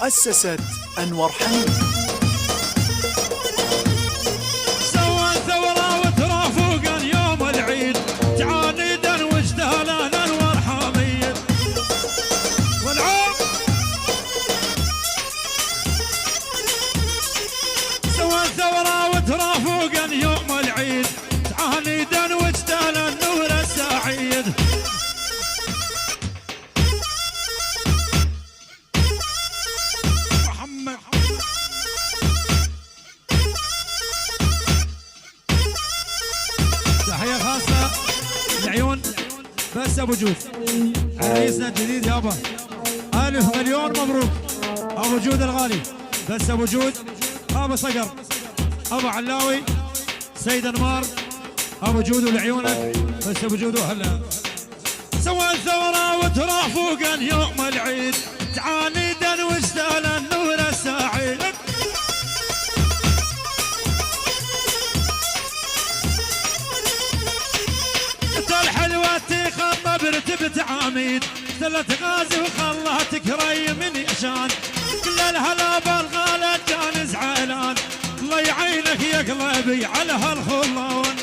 مؤسسة أنور حميد. سوى ثورة وترافقا يوم العيد تعانيدا واجتهلا أنور حميد والعام. سوى ثورة وترافقا يوم العيد تعانيدا واجتهلا النور السعيد. تحية خاصة لعيون بس ابو جود عريسنا الجديد يابا. 1000 مليون مبروك ابو جود الغالي. بس ابو جود ابو صقر ابو علاوي سيد انمار ابو جود ولعيونك. بس ابو جود وهلا. سوى الثورة وترافقا يوم العيد تعانيدا واجتهل النور السعيد. الحلوة تخطى برتبة عميد ثلث غازي وخلاتك ري من يشان. كل الهلا بالغالة كان زعلان الله يعينك يا قلبي على هالخلان.